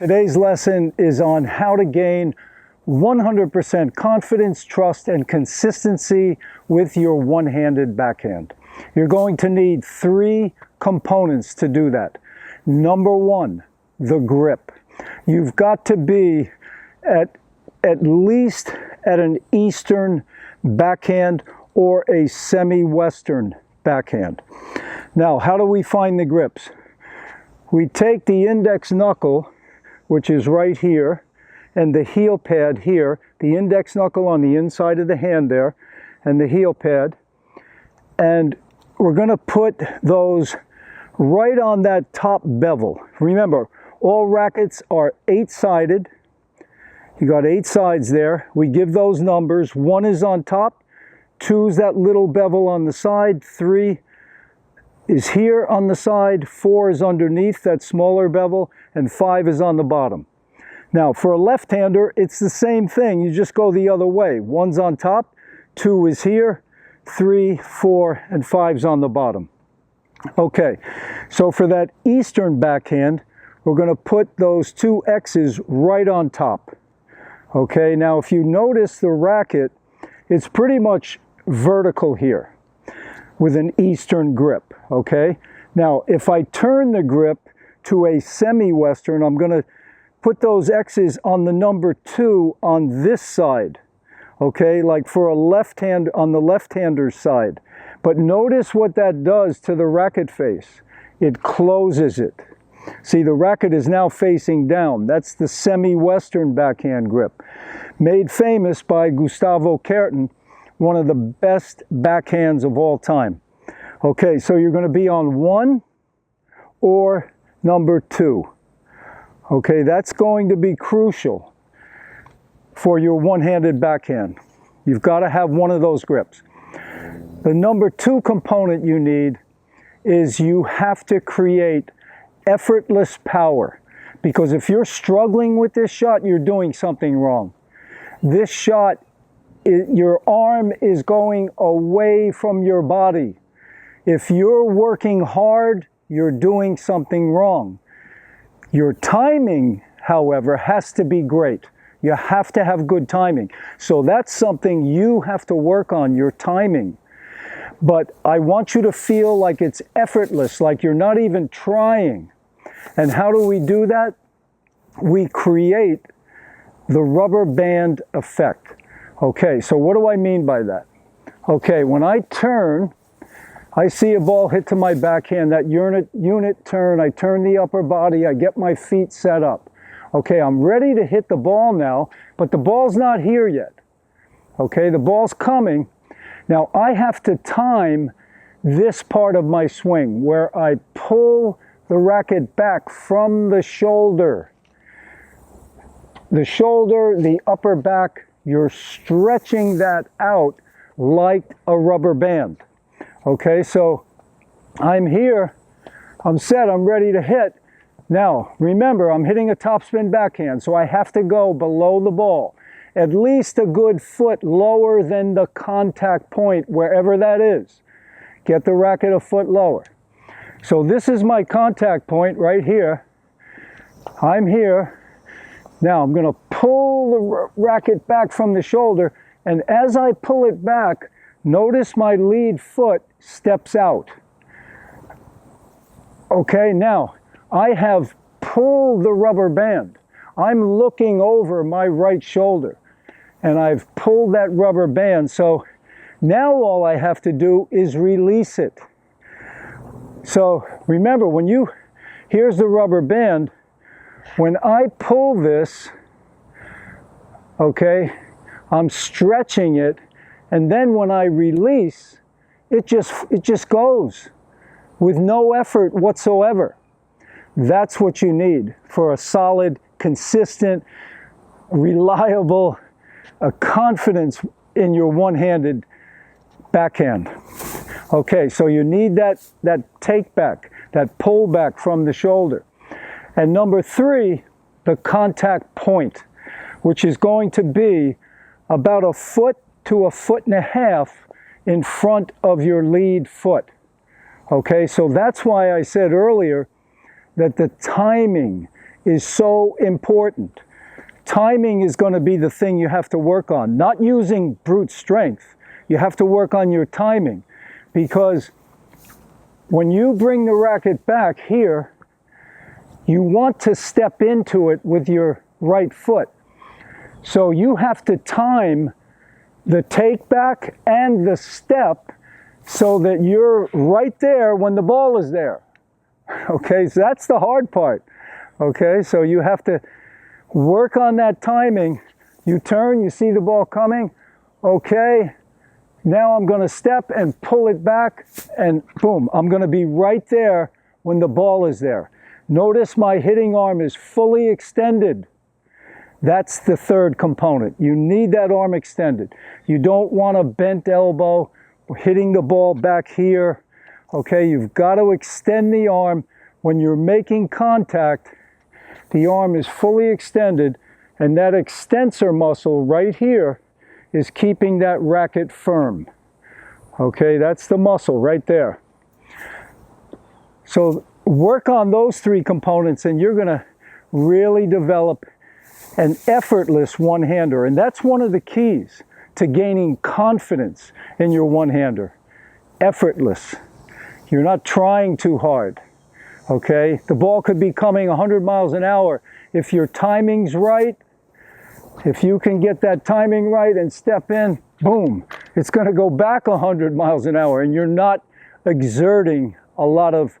Today's lesson is on how to gain 100% confidence, trust, and consistency with your one-handed backhand. You're going to need 3 components to do that. Number 1, the grip. You've got to be at least at an Eastern backhand or a semi-Western backhand. Now, how do we find the grips? We take the index knuckle, which is right here, and the heel pad here, the index knuckle on the inside of the hand there, and the heel pad, and we're going to put those right on that top bevel. Remember, all rackets are 8-sided. You got 8 sides there. We give those numbers. 1 is on top, 2 is that little bevel on the side, 3 is here on the side, 4 is underneath that smaller bevel, and 5 is on the bottom. Now, for a left-hander, it's the same thing. You just go the other way. 1's on top, 2 is here, 3, 4, and 5's on the bottom. Okay, so for that Eastern backhand, we're going to put those 2 X's right on top. Okay, now if you notice the racket, it's pretty much vertical here with an Eastern grip, okay? Now, if I turn the grip to a semi-Western, I'm going to put those X's on the number 2 on this side, okay? Like for a left hand, on the left-hander's side. But notice what that does to the racket face. It closes it. See, the racket is now facing down. That's the semi-Western backhand grip, made famous by Gustavo Kuerten, one of the best backhands of all time. Okay, so you're going to be on 1 or number 2. Okay, that's going to be crucial for your one-handed backhand. You've got to have one of those grips. The number 2 component you need is you have to create effortless power. Because if you're struggling with this shot, you're doing something wrong. This shot, your arm is going away from your body. If you're working hard, you're doing something wrong. Your timing, however, has to be great. You have to have good timing. So that's something you have to work on, your timing. But I want you to feel like it's effortless, like you're not even trying. And how do we do that? We create the rubber band effect. Okay, so what do I mean by that? Okay, when I turn, I see a ball hit to my backhand, that unit turn, I turn the upper body, I get my feet set up. Okay, I'm ready to hit the ball now, but the ball's not here yet. Okay, the ball's coming. Now I have to time this part of my swing where I pull the racket back from the shoulder. The shoulder, the upper back, you're stretching that out like a rubber band. Okay, so I'm here, I'm set, I'm ready to hit. Now, remember, I'm hitting a topspin backhand, so I have to go below the ball, at least a good foot lower than the contact point, wherever that is. Get the racket a foot lower. So this is my contact point right here. I'm here. Now I'm going to pull the racket back from the shoulder, and as I pull it back, notice my lead foot steps out. Okay, now I have pulled the rubber band. I'm looking over my right shoulder, and I've pulled that rubber band. So now all I have to do is release it. So remember, here's the rubber band. When I pull this, okay, I'm stretching it, and then when I release, it just goes with no effort whatsoever. That's what you need for a solid, consistent, reliable, confidence in your one-handed backhand. Okay, so you need that take back, that pull back from the shoulder. And number 3, the contact point, which is going to be about a foot to a foot and a half in front of your lead foot. Okay, so that's why I said earlier that the timing is so important. Timing is going to be the thing you have to work on, not using brute strength. You have to work on your timing, because when you bring the racket back here, you want to step into it with your right foot. So you have to time the take back and the step so that you're right there when the ball is there. Okay, so that's the hard part. Okay, so you have to work on that timing. You turn, you see the ball coming. Okay, now I'm going to step and pull it back, and boom, I'm going to be right there when the ball is there. Notice my hitting arm is fully extended. That's the third component. You need that arm extended. You don't want a bent elbow hitting the ball back here. Okay, you've got to extend the arm. When you're making contact, the arm is fully extended, and that extensor muscle right here is keeping that racket firm. Okay, that's the muscle right there. So work on those three components, and you're going to really develop an effortless one-hander. And that's one of the keys to gaining confidence in your one-hander. Effortless. You're not trying too hard. Okay, the ball could be coming 100 miles an hour. If your timing's right, if you can get that timing right and step in, boom, it's going to go back 100 miles an hour, and you're not exerting a lot of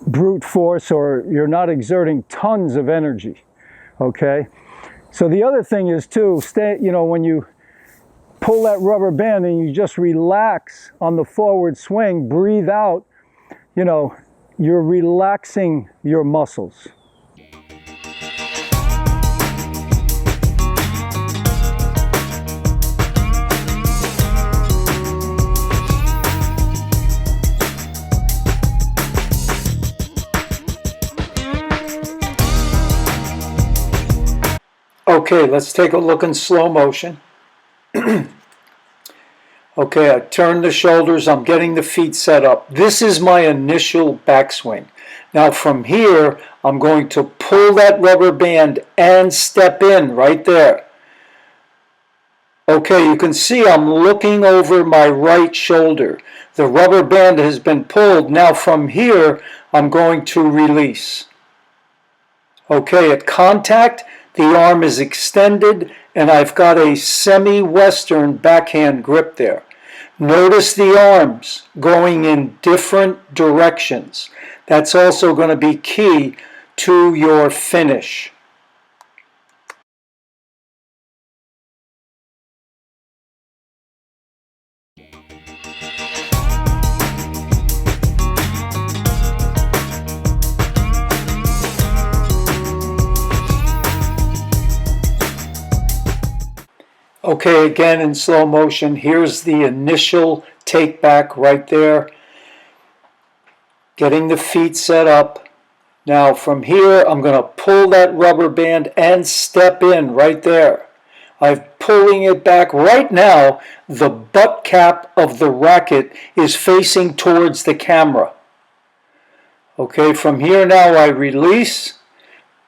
brute force, or you're not exerting tons of energy. Okay, so the other thing is too, when you pull that rubber band and you just relax on the forward swing, breathe out, you're relaxing your muscles. Okay, let's take a look in slow motion. Okay, I turn the shoulders, I'm getting the feet set up. This is my initial backswing. Now from here, I'm going to pull that rubber band and step in right there. Okay, you can see I'm looking over my right shoulder. The rubber band has been pulled. Now from here, I'm going to release. Okay, at contact, the arm is extended, and I've got a semi-western backhand grip there. Notice the arms going in different directions. That's also going to be key to your finish. Okay, again in slow motion, here's the initial take back right there. Getting the feet set up. Now from here, I'm going to pull that rubber band and step in right there. I'm pulling it back. Right now, the butt cap of the racket is facing towards the camera. Okay, from here now I release.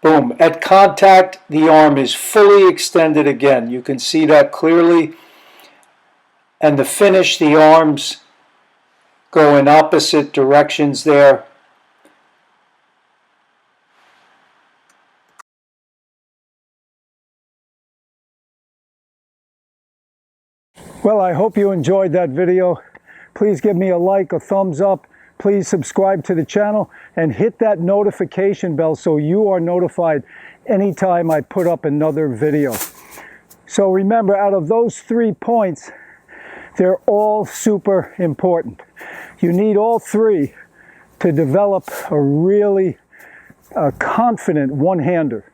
Boom, at contact, the arm is fully extended again. You can see that clearly. And the finish, the arms go in opposite directions there. Well, I hope you enjoyed that video. Please give me a like, a thumbs up. Please subscribe to the channel and hit that notification bell so you are notified anytime I put up another video. So remember, out of those 3 points, they're all super important. You need all 3 to develop a really confident one-hander.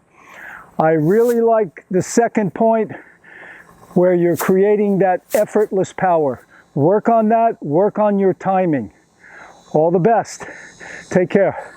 I really like the second point, where you're creating that effortless power. Work on that, work on your timing. All the best. Take care.